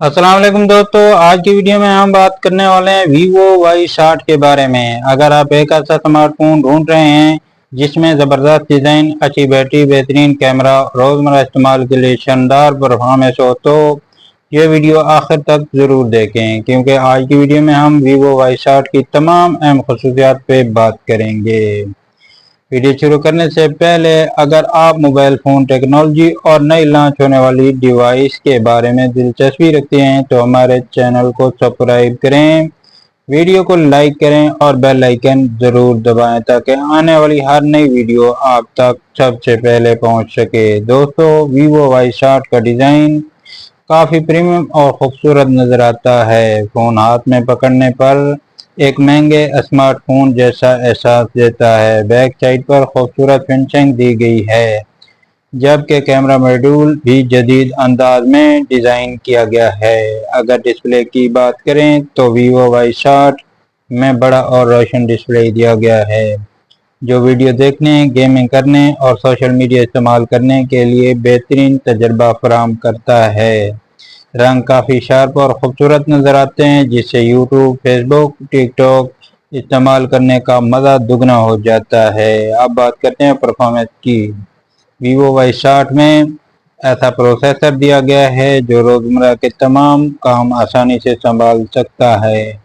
अस्सलाम वालेकुम दोस्तों, आज की वीडियो में हम बात करने वाले हैं Vivo Y60 के बारे में। अगर आप एक ऐसा स्मार्टफोन ढूंढ रहे हैं जिसमें ज़बरदस्त डिज़ाइन, अच्छी बैटरी, बेहतरीन कैमरा, रोज़मर्रा इस्तेमाल के लिए शानदार परफॉर्मेंस हो तो ये वीडियो आखिर तक ज़रूर देखें, क्योंकि आज की वीडियो में हम Vivo Y60 की तमाम अहम खसूसियात पे बात करेंगे। वीडियो शुरू करने से पहले अगर आप मोबाइल फ़ोन टेक्नोलॉजी और नई लॉन्च होने वाली डिवाइस के बारे में दिलचस्पी रखते हैं तो हमारे चैनल को सब्सक्राइब करें, वीडियो को लाइक करें और बेल आइकन ज़रूर दबाएं ताकि आने वाली हर नई वीडियो आप तक सबसे पहले पहुंच सके। दोस्तों, Vivo Y60 का डिज़ाइन काफ़ी प्रीमियम और खूबसूरत नज़र आता है। फ़ोन हाथ में पकड़ने पर एक महंगे स्मार्टफोन जैसा एहसास देता है। बैक साइड पर खूबसूरत फिनिशिंग दी गई है, जबकि कैमरा मॉड्यूल भी जदीद अंदाज में डिज़ाइन किया गया है। अगर डिस्प्ले की बात करें तो Vivo Y60 में बड़ा और रोशन डिस्प्ले दिया गया है, जो वीडियो देखने, गेमिंग करने और सोशल मीडिया इस्तेमाल करने के लिए बेहतरीन तजर्बा फराहम करता है। रंग काफ़ी शार्प और ख़ूबसूरत नज़र आते हैं, जिससे यूट्यूब, फेसबुक, टिकटॉक इस्तेमाल करने का मज़ा दुगना हो जाता है। अब बात करते हैं परफॉर्मेंस की। Vivo Y60 में ऐसा प्रोसेसर दिया गया है जो रोज़मर्रा के तमाम काम आसानी से संभाल सकता है।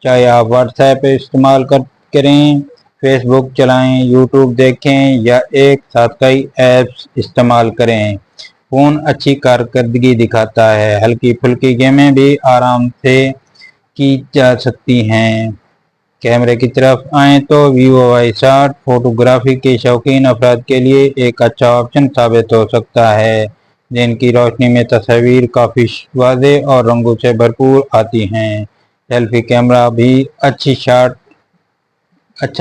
चाहे आप व्हाट्सएप इस्तेमाल करें, फेसबुक चलाएं, यूट्यूब देखें या एक साथ कई ऐप्स इस्तेमाल करें, फ़ोन अच्छी कारकर्दगी दिखाता है। हल्की फुल्की गेमें भी आराम से की जा सकती हैं। कैमरे की तरफ आएँ तो Vivo Y60 फोटोग्राफी के शौकीन अफराद के लिए एक अच्छा ऑप्शन साबित हो सकता है। दिन की रोशनी में तस्वीर काफ़ी वाज़ेह और रंगों से भरपूर आती हैं। सेल्फी कैमरा भी अच्छा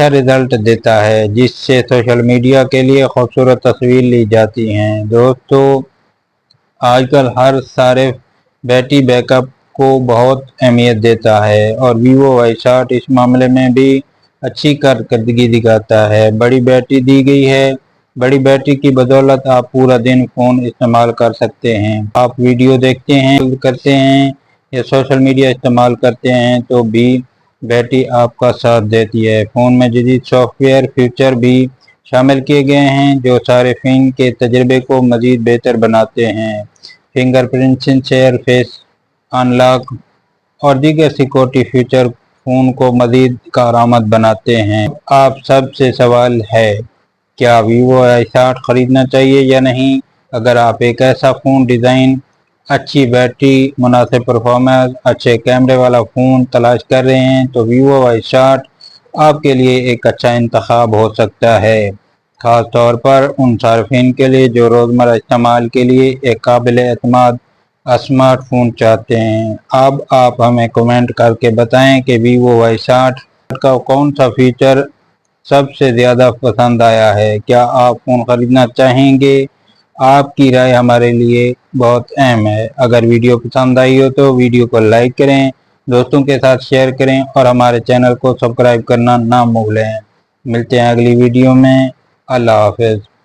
रिजल्ट देता है, जिससे सोशल मीडिया के लिए खूबसूरत तस्वीर ली जाती हैं। दोस्तों, आजकल हर सारे बैटरी बैकअप को बहुत अहमियत देता है और Vivo Y60 इस मामले में भी अच्छी कारकर्दगी दिखाता है। बड़ी बैटरी दी गई है। बड़ी बैटरी की बदौलत आप पूरा दिन फ़ोन इस्तेमाल कर सकते हैं। आप वीडियो देखते हैं, करते हैं या सोशल मीडिया इस्तेमाल करते हैं तो भी बैटरी आपका साथ देती है। फ़ोन में जदीद सॉफ्टवेयर फीचर भी शामिल किए गए हैं जो सार्फिन के तजर्बे को मज़ीद बेहतर बनाते हैं। फिंगरप्रिंट सेंसर, फेस अनलॉक और दीगर सिक्योरिटी फीचर फ़ोन को मज़ीद कारआमद बनाते हैं। आप सबसे सवाल है, क्या Vivo Y60 ख़रीदना चाहिए या नहीं? अगर आप एक ऐसा फ़ोन, डिज़ाइन, अच्छी बैटरी, मुनासिब परफॉर्मेंस, अच्छे कैमरे वाला फ़ोन तलाश कर रहे हैं तो Vivo Y60 आपके लिए एक अच्छा इंतखाब हो सकता है, ख़ास तौर पर उन सार्फिन के लिए जो रोज़मर्रा इस्तेमाल के लिए एक काबिल एतमाद स्मार्टफोन चाहते हैं। अब आप हमें कमेंट करके बताएं कि Vivo Y60 का कौन सा फीचर सबसे ज़्यादा पसंद आया है। क्या आप फ़ोन ख़रीदना चाहेंगे? आपकी राय हमारे लिए बहुत अहम है। अगर वीडियो पसंद आई हो तो वीडियो को लाइक करें, दोस्तों के साथ शेयर करें और हमारे चैनल को सब्सक्राइब करना ना भूलें। मिलते हैं अगली वीडियो में। अल्लाह हाफ़िज़।